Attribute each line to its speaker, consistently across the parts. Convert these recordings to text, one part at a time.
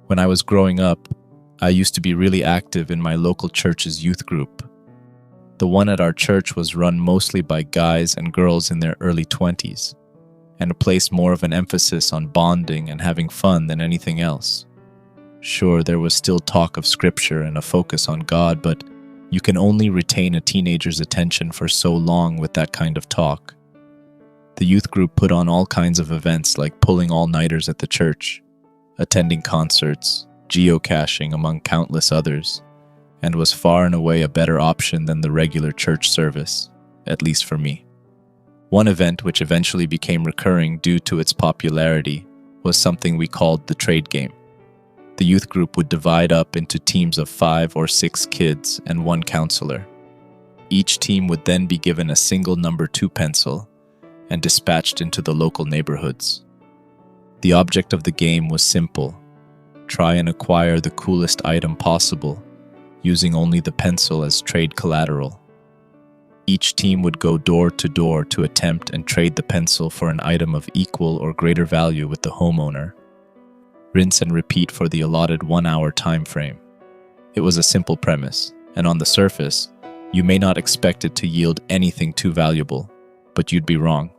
Speaker 1: When I was growing up, I used to be really active in my local church's youth group. The one at our church was run mostly by guys and girls in their early 20s, and placed more of an emphasis on bonding and having fun than anything else. Sure, there was still talk of scripture and a focus on God, but you can only retain a teenager's attention for so long with that kind of talk. The youth group put on all kinds of events like pulling all-nighters at the church, attending concerts, geocaching among countless others, and was far and away a better option than the regular church service, at least for me. One event which eventually became recurring due to its popularity was something we called the trade game. The youth group would divide up into teams of 5 or 6 kids and 1 counselor. Each team would then be given a single number 2 pencil and dispatched into the local neighborhoods. The object of the game was simple: try and acquire the coolest item possible, using only the pencil as trade collateral. Each team would go door to door to attempt and trade the pencil for an item of equal or greater value with the homeowner. Rinse and repeat for the allotted 1-hour time frame. It was a simple premise, and on the surface, you may not expect it to yield anything too valuable, but you'd be wrong.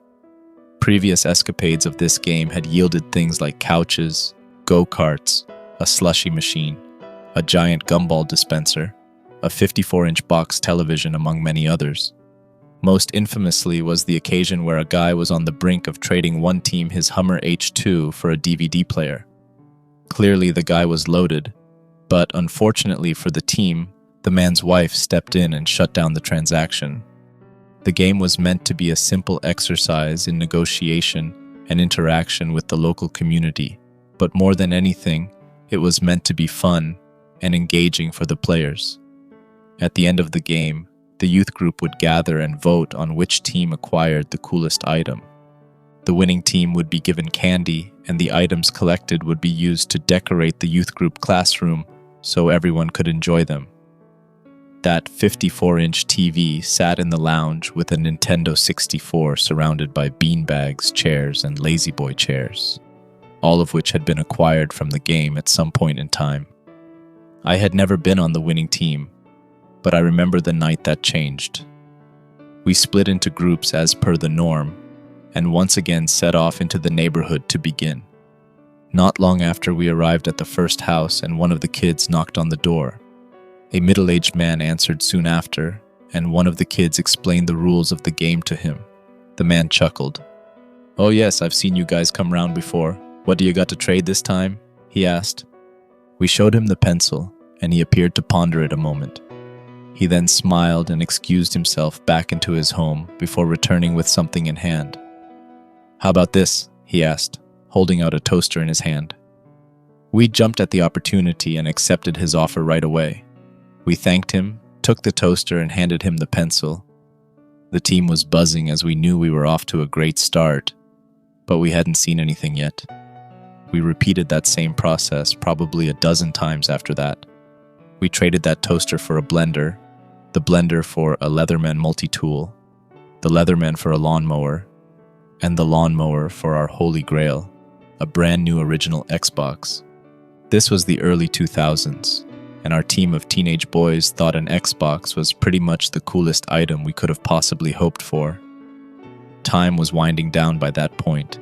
Speaker 1: Previous escapades of this game had yielded things like couches, go-karts, a slushy machine, a giant gumball dispenser, a 54-inch box television, among many others. Most infamously was the occasion where a guy was on the brink of trading one team his Hummer H2 for a DVD player. Clearly the guy was loaded, but unfortunately for the team, the man's wife stepped in and shut down the transaction. The game was meant to be a simple exercise in negotiation and interaction with the local community, but more than anything, it was meant to be fun and engaging for the players. At the end of the game, the youth group would gather and vote on which team acquired the coolest item. The winning team would be given candy, and the items collected would be used to decorate the youth group classroom so everyone could enjoy them. That 54-inch TV sat in the lounge with a Nintendo 64 surrounded by beanbags, chairs, and lazy boy chairs, all of which had been acquired from the game at some point in time. I had never been on the winning team, but I remember the night that changed. We split into groups as per the norm, and once again set off into the neighborhood to begin. Not long after we arrived at the first house and one of the kids knocked on the door. A middle-aged man answered soon after, and one of the kids explained the rules of the game to him. The man chuckled. "Oh yes, I've seen you guys come round before. What do you got to trade this time?" he asked. We showed him the pencil, and he appeared to ponder it a moment. He then smiled and excused himself back into his home before returning with something in hand. "How about this?" he asked, holding out a toaster in his hand. We jumped at the opportunity and accepted his offer right away. We thanked him, took the toaster, and handed him the pencil. The team was buzzing as we knew we were off to a great start, but we hadn't seen anything yet. We repeated that same process probably a dozen times after that. We traded that toaster for a blender, the blender for a Leatherman multi-tool, the Leatherman for a lawnmower, and the lawnmower for our holy grail, a brand new original Xbox. This was the early 2000s, and our team of teenage boys thought an Xbox was pretty much the coolest item we could have possibly hoped for. Time was winding down by that point,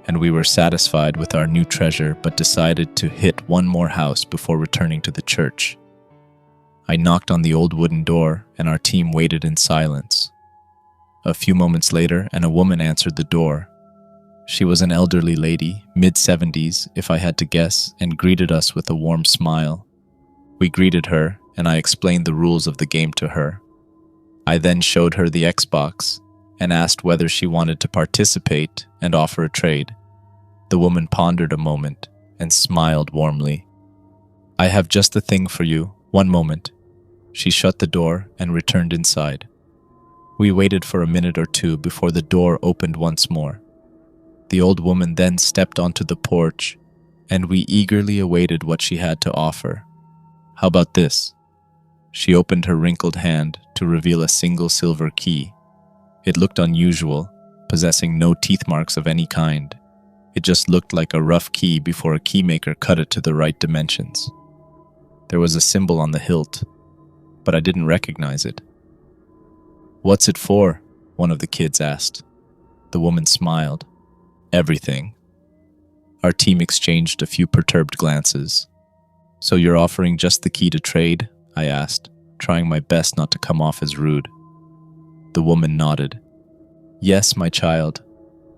Speaker 1: and we were satisfied with our new treasure but decided to hit one more house before returning to the church. I knocked on the old wooden door, and our team waited in silence. A few moments later, and a woman answered the door. She was an elderly lady, mid-70s if I had to guess, and greeted us with a warm smile. We greeted her, and I explained the rules of the game to her. I then showed her the Xbox and asked whether she wanted to participate and offer a trade. The woman pondered a moment and smiled warmly. "I have just the thing for you. One moment." She shut the door and returned inside. We waited for a minute or two before the door opened once more. The old woman then stepped onto the porch, and we eagerly awaited what she had to offer. "How about this?" She opened her wrinkled hand to reveal a single silver key. It looked unusual, possessing no teeth marks of any kind. It just looked like a rough key before a keymaker cut it to the right dimensions. There was a symbol on the hilt, but I didn't recognize it. "What's it for?" one of the kids asked. The woman smiled. "Everything." Our team exchanged a few perturbed glances. "So you're offering just the key to trade?" I asked, trying my best not to come off as rude. The woman nodded. "Yes, my child,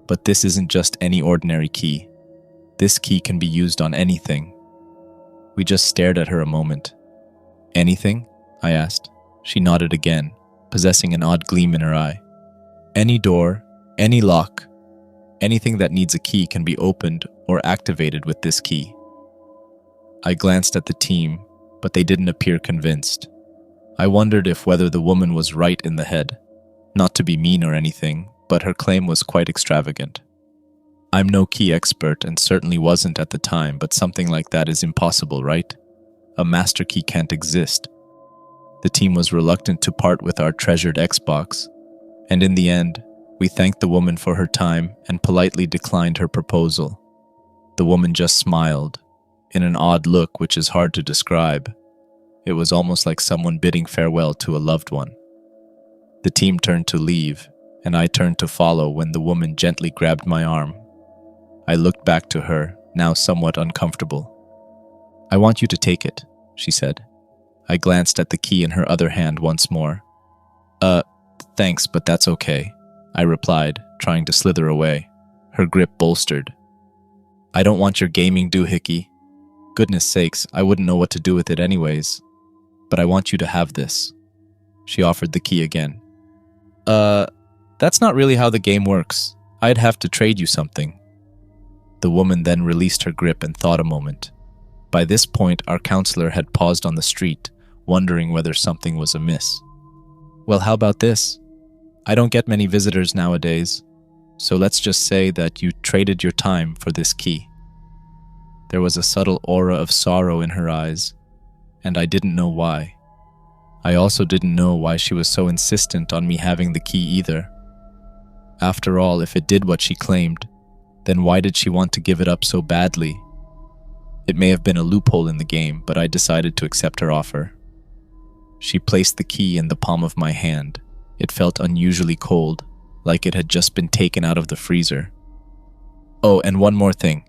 Speaker 1: but this isn't just any ordinary key. This key can be used on anything." We just stared at her a moment. "Anything?" I asked. She nodded again, possessing an odd gleam in her eye. "Any door, any lock, anything that needs a key can be opened or activated with this key." I glanced at the team, but they didn't appear convinced. I wondered if whether the woman was right in the head. Not to be mean or anything, but her claim was quite extravagant. I'm no key expert and certainly wasn't at the time, but something like that is impossible, right? A master key can't exist. The team was reluctant to part with our treasured Xbox, and in the end, we thanked the woman for her time and politely declined her proposal. The woman just smiled, in an odd look which is hard to describe. It was almost like someone bidding farewell to a loved one. The team turned to leave, and I turned to follow when the woman gently grabbed my arm. I looked back to her, now somewhat uncomfortable. "I want you to take it," she said. I glanced at the key in her other hand once more. Thanks, but that's okay," I replied, trying to slither away. Her grip bolstered. "I don't want your gaming doohickey. Goodness sakes, I wouldn't know what to do with it anyways. But I want you to have this." She offered the key again. That's not really how the game works. I'd have to trade you something." The woman then released her grip and thought a moment. By this point, our counselor had paused on the street, wondering whether something was amiss. "Well, how about this? I don't get many visitors nowadays, so let's just say that you traded your time for this key." There was a subtle aura of sorrow in her eyes, and I didn't know why. I also didn't know why she was so insistent on me having the key either. After all, if it did what she claimed, then why did she want to give it up so badly? It may have been a loophole in the game, but I decided to accept her offer. She placed the key in the palm of my hand. It felt unusually cold, like it had just been taken out of the freezer. "Oh, and one more thing,"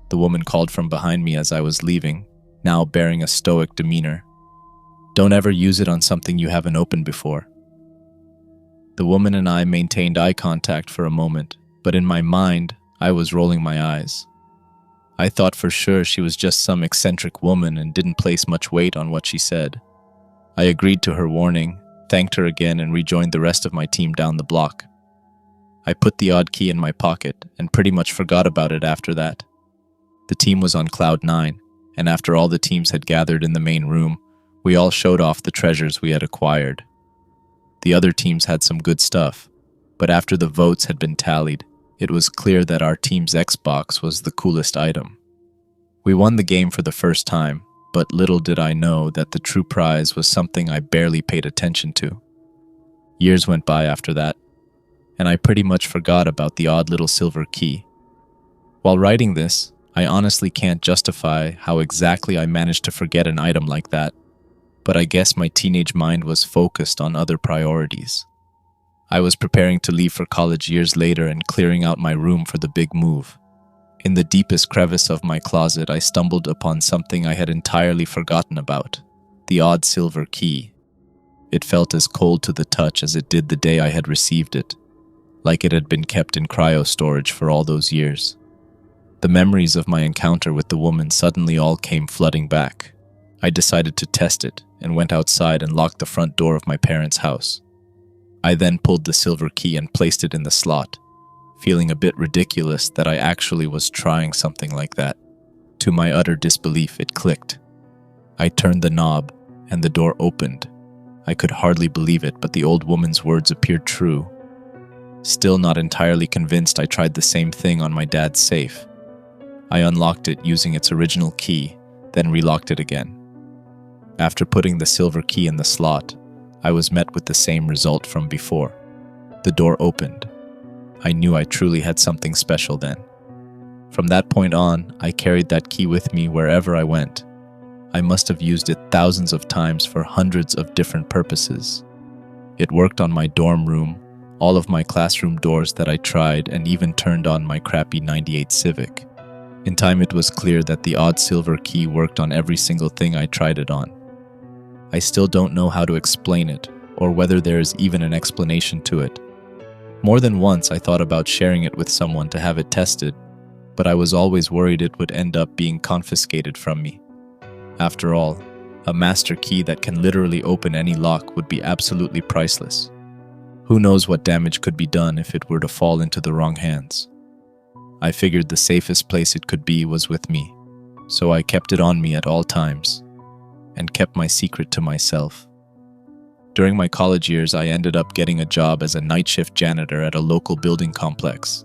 Speaker 1: the woman called from behind me as I was leaving, now bearing a stoic demeanor. "Don't ever use it on something you haven't opened before." The woman and I maintained eye contact for a moment, but in my mind, I was rolling my eyes. I thought for sure she was just some eccentric woman and didn't place much weight on what she said. I agreed to her warning, thanked her again, and rejoined the rest of my team down the block. I put the odd key in my pocket and pretty much forgot about it after that. The team was on cloud 9, and after all the teams had gathered in the main room, we all showed off the treasures we had acquired. The other teams had some good stuff, but after the votes had been tallied, it was clear that our team's Xbox was the coolest item. We won the game for the first time, but little did I know that the true prize was something I barely paid attention to. Years went by after that, and I pretty much forgot about the odd little silver key. While writing this, I honestly can't justify how exactly I managed to forget an item like that, but I guess my teenage mind was focused on other priorities. I was preparing to leave for college years later and clearing out my room for the big move. In the deepest crevice of my closet, I stumbled upon something I had entirely forgotten about, the odd silver key. It felt as cold to the touch as it did the day I had received it, like it had been kept in cryo storage for all those years. The memories of my encounter with the woman suddenly all came flooding back. I decided to test it and went outside and locked the front door of my parents' house. I then pulled the silver key and placed it in the slot, feeling a bit ridiculous that I actually was trying something like that. To my utter disbelief, it clicked. I turned the knob, and the door opened. I could hardly believe it, but the old woman's words appeared true. Still not entirely convinced, I tried the same thing on my dad's safe. I unlocked it using its original key, then relocked it again. After putting the silver key in the slot, I was met with the same result from before. The door opened. I knew I truly had something special then. From that point on, I carried that key with me wherever I went. I must have used it thousands of times for hundreds of different purposes. It worked on my dorm room, all of my classroom doors that I tried, and even turned on my crappy '98 Civic. In time, it was clear that the odd silver key worked on every single thing I tried it on. I still don't know how to explain it, or whether there is even an explanation to it. More than once, I thought about sharing it with someone to have it tested, but I was always worried it would end up being confiscated from me. After all, a master key that can literally open any lock would be absolutely priceless. Who knows what damage could be done if it were to fall into the wrong hands. I figured the safest place it could be was with me, so I kept it on me at all times, and kept my secret to myself. During my college years, I ended up getting a job as a night shift janitor at a local building complex.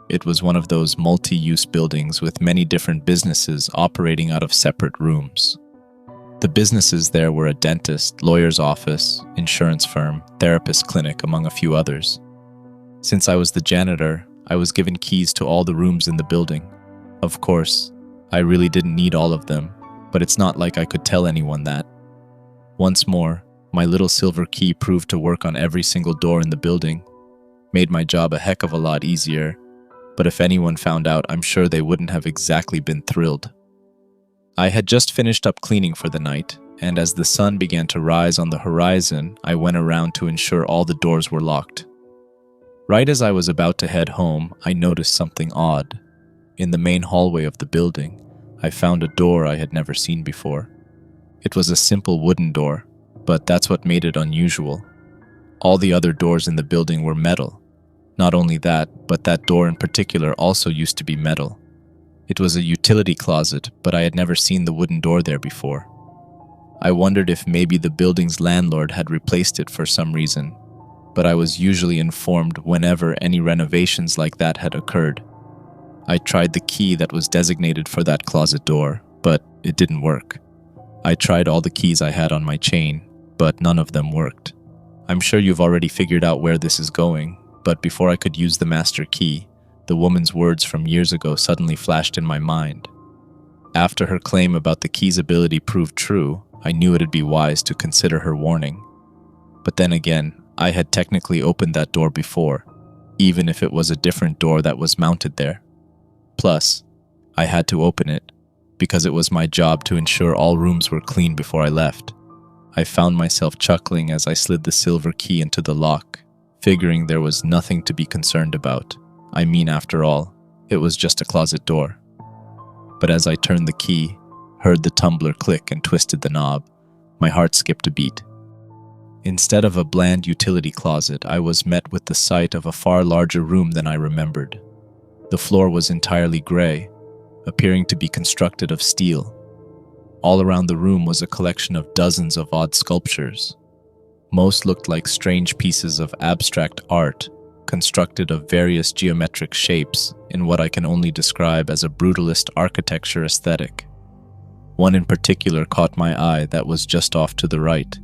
Speaker 1: It was one of those multi-use buildings with many different businesses operating out of separate rooms. The businesses there were a dentist, lawyer's office, insurance firm, therapist clinic, among a few others. Since I was the janitor, I was given keys to all the rooms in the building. Of course, I really didn't need all of them, but it's not like I could tell anyone that. Once more, my little silver key proved to work on every single door in the building, made my job a heck of a lot easier, but if anyone found out, I'm sure they wouldn't have exactly been thrilled. I had just finished up cleaning for the night, and as the sun began to rise on the horizon, I went around to ensure all the doors were locked. Right as I was about to head home, I noticed something odd. In the main hallway of the building, I found a door I had never seen before. It was a simple wooden door, but that's what made it unusual. All the other doors in the building were metal. Not only that, but that door in particular also used to be metal. It was a utility closet, but I had never seen the wooden door there before. I wondered if maybe the building's landlord had replaced it for some reason, but I was usually informed whenever any renovations like that had occurred. I tried the key that was designated for that closet door, but it didn't work. I tried all the keys I had on my chain, but none of them worked. I'm sure you've already figured out where this is going, but before I could use the master key, the woman's words from years ago suddenly flashed in my mind. After her claim about the key's ability proved true, I knew it'd be wise to consider her warning. But then again, I had technically opened that door before, even if it was a different door that was mounted there. Plus, I had to open it, because it was my job to ensure all rooms were clean before I left. I found myself chuckling as I slid the silver key into the lock, figuring there was nothing to be concerned about. I mean, after all, it was just a closet door. But as I turned the key, heard the tumbler click and twisted the knob, my heart skipped a beat. Instead of a bland utility closet, I was met with the sight of a far larger room than I remembered. The floor was entirely gray, appearing to be constructed of steel. All around the room was a collection of dozens of odd sculptures. Most looked like strange pieces of abstract art, constructed of various geometric shapes in what I can only describe as a brutalist architecture aesthetic. One in particular caught my eye that was just off to the right.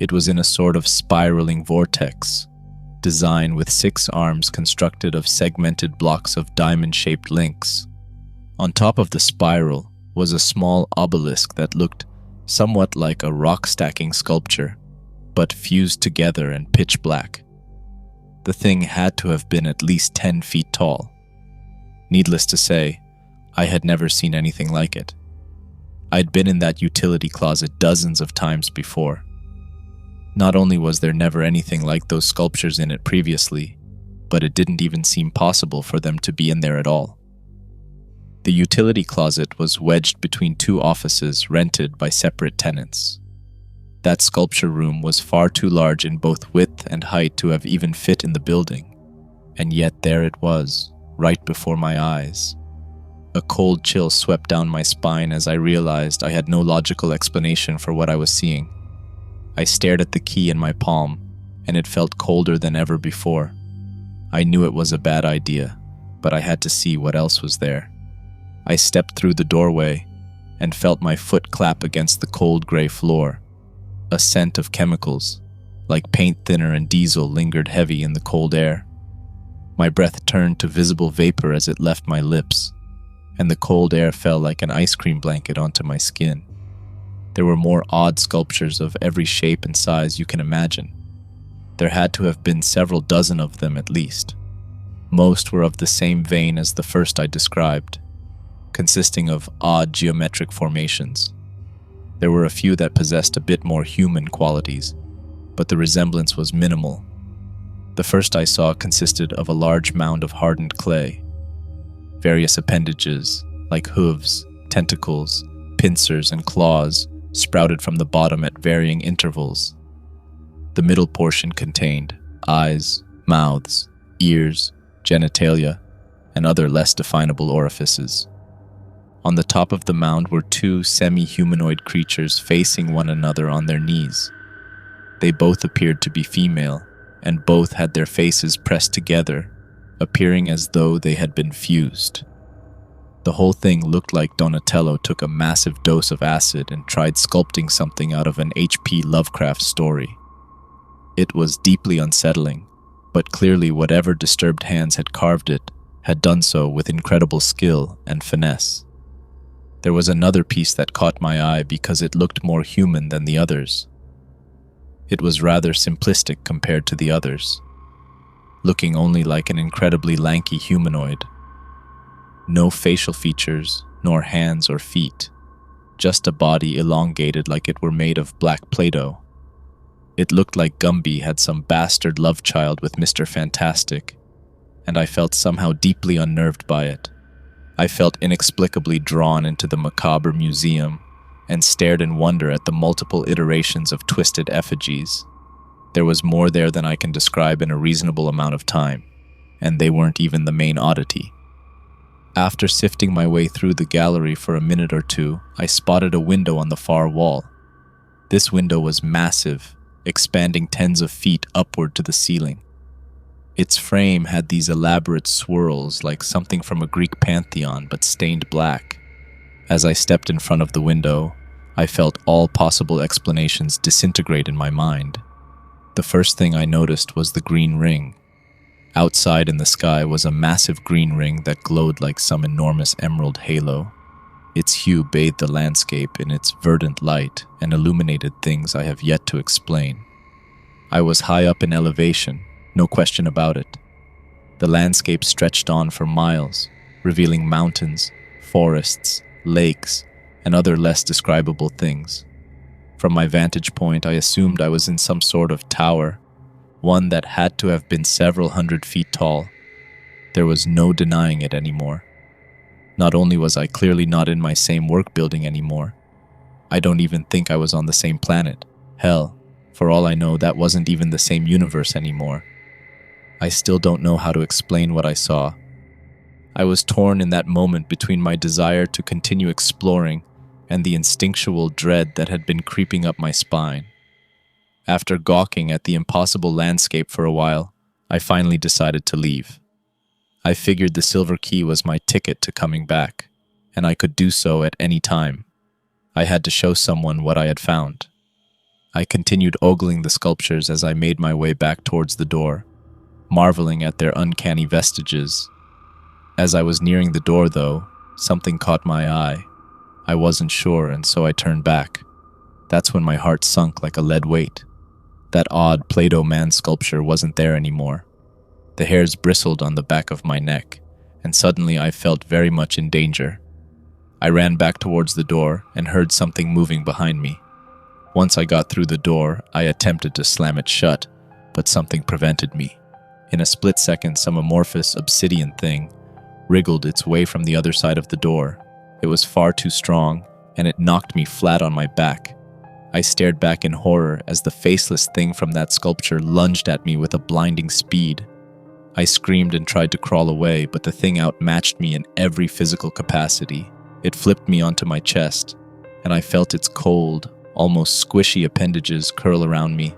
Speaker 1: It was in a sort of spiraling vortex, design with 6 arms constructed of segmented blocks of diamond-shaped links. On top of the spiral was a small obelisk that looked somewhat like a rock-stacking sculpture, but fused together and pitch black. The thing had to have been at least 10 feet tall. Needless to say, I had never seen anything like it. I'd been in that utility closet dozens of times before. Not only was there never anything like those sculptures in it previously, but it didn't even seem possible for them to be in there at all. The utility closet was wedged between 2 offices rented by separate tenants. That sculpture room was far too large in both width and height to have even fit in the building, and yet there it was, right before my eyes. A cold chill swept down my spine as I realized I had no logical explanation for what I was seeing. I stared at the key in my palm, and it felt colder than ever before. I knew it was a bad idea, but I had to see what else was there. I stepped through the doorway and felt my foot clap against the cold gray floor. A scent of chemicals, like paint thinner and diesel, lingered heavy in the cold air. My breath turned to visible vapor as it left my lips, and the cold air fell like an ice cream blanket onto my skin. There were more odd sculptures of every shape and size you can imagine. There had to have been several dozen of them at least. Most were of the same vein as the first I described, consisting of odd geometric formations. There were a few that possessed a bit more human qualities, but the resemblance was minimal. The first I saw consisted of a large mound of hardened clay. Various appendages, like hooves, tentacles, pincers, and claws, sprouted from the bottom at varying intervals. The middle portion contained eyes, mouths, ears, genitalia, and other less definable orifices. On the top of the mound were two semi-humanoid creatures facing one another on their knees. They both appeared to be female, and both had their faces pressed together, appearing as though they had been fused. The whole thing looked like Donatello took a massive dose of acid and tried sculpting something out of an H.P. Lovecraft story. It was deeply unsettling, but clearly whatever disturbed hands had carved it had done so with incredible skill and finesse. There was another piece that caught my eye because it looked more human than the others. It was rather simplistic compared to the others, looking only like an incredibly lanky humanoid. No facial features, nor hands or feet, just a body elongated like it were made of black Play-Doh. It looked like Gumby had some bastard love child with Mr. Fantastic, and I felt somehow deeply unnerved by it. I felt inexplicably drawn into the macabre museum and stared in wonder at the multiple iterations of twisted effigies. There was more there than I can describe in a reasonable amount of time, and they weren't even the main oddity. After sifting my way through the gallery for a minute or two, I spotted a window on the far wall. This window was massive, expanding tens of feet upward to the ceiling. Its frame had these elaborate swirls like something from a Greek pantheon but stained black. As I stepped in front of the window, I felt all possible explanations disintegrate in my mind. The first thing I noticed was the green ring. Outside in the sky was a massive green ring that glowed like some enormous emerald halo. Its hue bathed the landscape in its verdant light and illuminated things I have yet to explain. I was high up in elevation, no question about it. The landscape stretched on for miles, revealing mountains, forests, lakes, and other less describable things. From my vantage point, I assumed I was in some sort of tower, one that had to have been several hundred feet tall. There was no denying it anymore. Not only was I clearly not in my same work building anymore, I don't even think I was on the same planet. Hell, for all I know, that wasn't even the same universe anymore. I still don't know how to explain what I saw. I was torn in that moment between my desire to continue exploring and the instinctual dread that had been creeping up my spine. After gawking at the impossible landscape for a while, I finally decided to leave. I figured the silver key was my ticket to coming back, and I could do so at any time. I had to show someone what I had found. I continued ogling the sculptures as I made my way back towards the door, marveling at their uncanny vestiges. As I was nearing the door, though, something caught my eye. I wasn't sure, and so I turned back. That's when my heart sunk like a lead weight. That odd Play-Doh man sculpture wasn't there anymore. The hairs bristled on the back of my neck, and suddenly I felt very much in danger. I ran back towards the door and heard something moving behind me. Once I got through the door, I attempted to slam it shut, but something prevented me. In a split second, some amorphous obsidian thing wriggled its way from the other side of the door. It was far too strong, and it knocked me flat on my back. I stared back in horror as the faceless thing from that sculpture lunged at me with a blinding speed. I screamed and tried to crawl away, but the thing outmatched me in every physical capacity. It flipped me onto my chest, and I felt its cold, almost squishy appendages curl around me.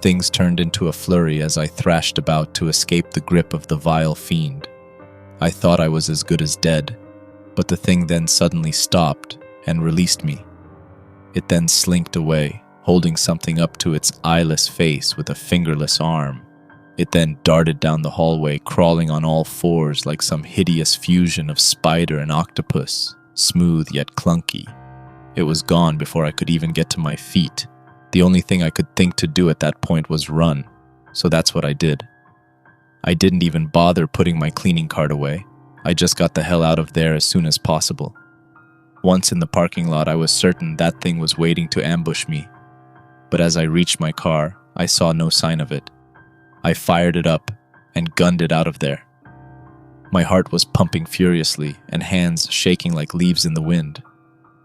Speaker 1: Things turned into a flurry as I thrashed about to escape the grip of the vile fiend. I thought I was as good as dead, but the thing then suddenly stopped and released me. It then slinked away, holding something up to its eyeless face with a fingerless arm. It then darted down the hallway, crawling on all fours like some hideous fusion of spider and octopus, smooth yet clunky. It was gone before I could even get to my feet. The only thing I could think to do at that point was run, so that's what I did. I didn't even bother putting my cleaning cart away. I just got the hell out of there as soon as possible. Once in the parking lot, I was certain that thing was waiting to ambush me. But as I reached my car, I saw no sign of it. I fired it up and gunned it out of there. My heart was pumping furiously and hands shaking like leaves in the wind.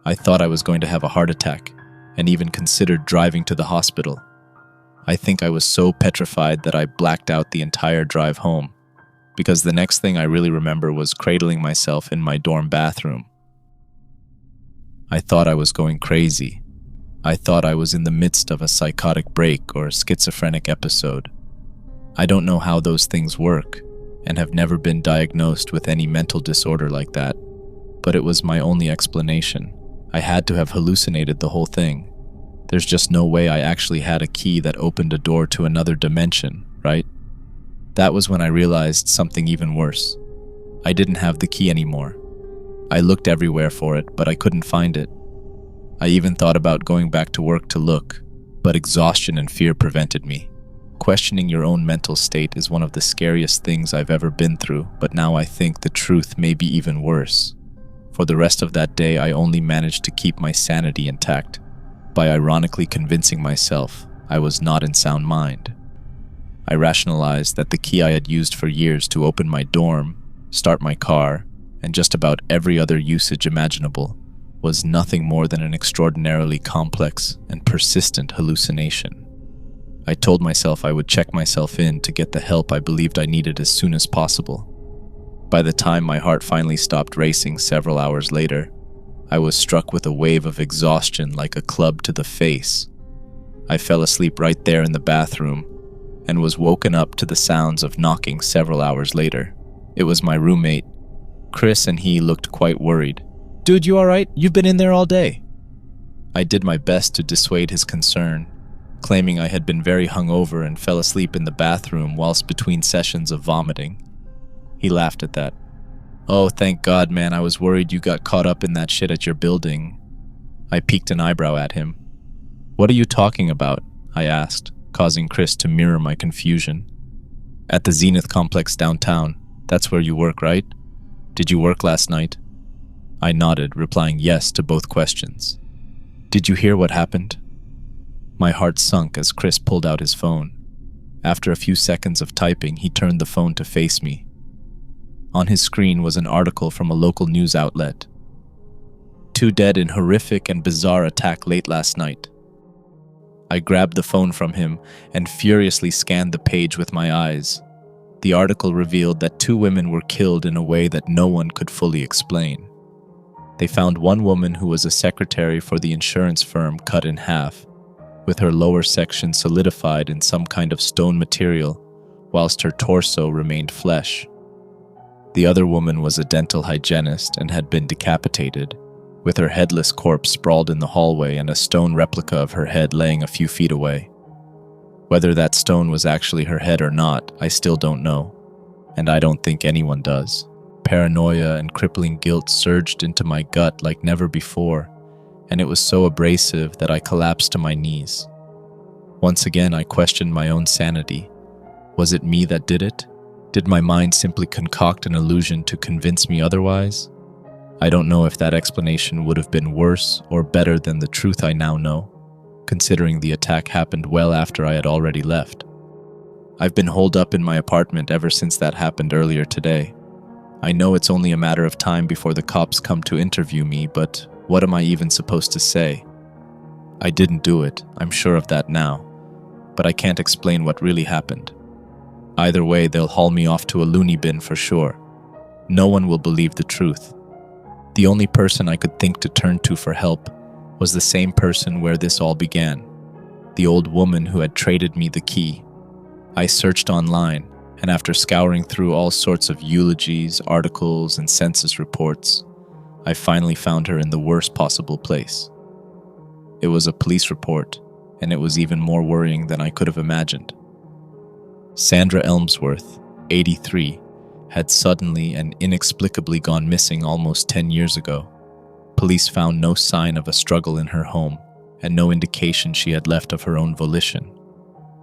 Speaker 1: I thought I was going to have a heart attack and even considered driving to the hospital. I think I was so petrified that I blacked out the entire drive home, because the next thing I really remember was cradling myself in my dorm bathroom. I thought I was going crazy. I thought I was in the midst of a psychotic break or a schizophrenic episode. I don't know how those things work, and have never been diagnosed with any mental disorder like that, but it was my only explanation. I had to have hallucinated the whole thing. There's just no way I actually had a key that opened a door to another dimension, right? That was when I realized something even worse. I didn't have the key anymore. I looked everywhere for it, but I couldn't find it. I even thought about going back to work to look, but exhaustion and fear prevented me. Questioning your own mental state is one of the scariest things I've ever been through, but now I think the truth may be even worse. For the rest of that day, I only managed to keep my sanity intact by ironically convincing myself I was not in sound mind. I rationalized that the key I had used for years to open my dorm, start my car, and just about every other usage imaginable was nothing more than an extraordinarily complex and persistent hallucination. I told myself I would check myself in to get the help I believed I needed as soon as possible. By the time my heart finally stopped racing several hours later, I was struck with a wave of exhaustion like a club to the face. I fell asleep right there in the bathroom and was woken up to the sounds of knocking several hours later. It was my roommate, Chris, and he looked quite worried. "Dude, you alright? You've been in there all day." I did my best to dissuade his concern, claiming I had been very hungover and fell asleep in the bathroom whilst between sessions of vomiting. He laughed at that. "Oh, thank God, man, I was worried you got caught up in that shit at your building." I peeked an eyebrow at him. "What are you talking about?" I asked, causing Chris to mirror my confusion. "At the Zenith complex downtown. That's where you work, right? Did you work last night?" I nodded, replying yes to both questions. "Did you hear what happened?" My heart sunk as Chris pulled out his phone. After a few seconds of typing, he turned the phone to face me. On his screen was an article from a local news outlet. 2 dead in horrific and bizarre attack late last night. I grabbed the phone from him and furiously scanned the page with my eyes. The article revealed that 2 women were killed in a way that no one could fully explain. They found one woman who was a secretary for the insurance firm cut in half, with her lower section solidified in some kind of stone material, whilst her torso remained flesh. The other woman was a dental hygienist and had been decapitated, with her headless corpse sprawled in the hallway and a stone replica of her head laying a few feet away. Whether that stone was actually her head or not, I still don't know, and I don't think anyone does. Paranoia and crippling guilt surged into my gut like never before, and it was so abrasive that I collapsed to my knees. Once again, I questioned my own sanity. Was it me that did it? Did my mind simply concoct an illusion to convince me otherwise? I don't know if that explanation would have been worse or better than the truth I now know, considering the attack happened well after I had already left. I've been holed up in my apartment ever since that happened earlier today. I know it's only a matter of time before the cops come to interview me, but what am I even supposed to say? I didn't do it, I'm sure of that now, but I can't explain what really happened. Either way, they'll haul me off to a loony bin for sure. No one will believe the truth. The only person I could think to turn to for help was the same person where this all began, the old woman who had traded me the key. I searched online, and after scouring through all sorts of eulogies, articles, and census reports, I finally found her in the worst possible place. It was a police report, and it was even more worrying than I could have imagined. Sandra Elmsworth, 83, had suddenly and inexplicably gone missing almost 10 years ago. Police found no sign of a struggle in her home and no indication she had left of her own volition.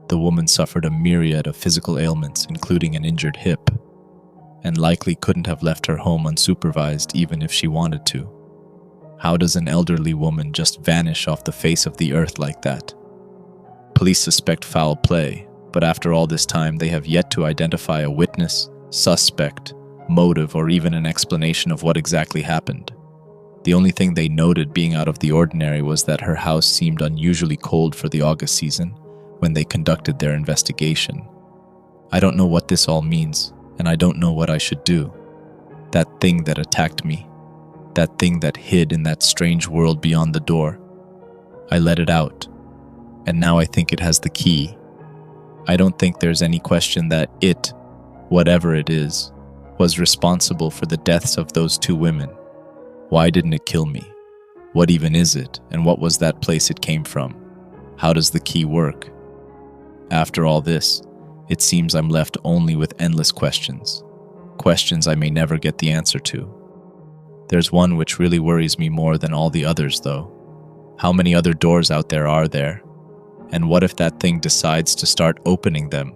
Speaker 1: The woman suffered a myriad of physical ailments, including an injured hip, and likely couldn't have left her home unsupervised even if she wanted to. How does an elderly woman just vanish off the face of the earth like that? Police suspect foul play, but after all this time, they have yet to identify a witness, suspect, motive, or even an explanation of what exactly happened. The only thing they noted being out of the ordinary was that her house seemed unusually cold for the August season when they conducted their investigation. I don't know what this all means, and I don't know what I should do. That thing that attacked me, that thing that hid in that strange world beyond the door. I let it out, and now I think it has the key. I don't think there's any question that it, whatever it is, was responsible for the deaths of those two women. Why didn't it kill me? What even is it, and what was that place it came from? How does the key work? After all this, it seems I'm left only with endless questions. Questions I may never get the answer to. There's one which really worries me more than all the others, though. How many other doors out there are there? And what if that thing decides to start opening them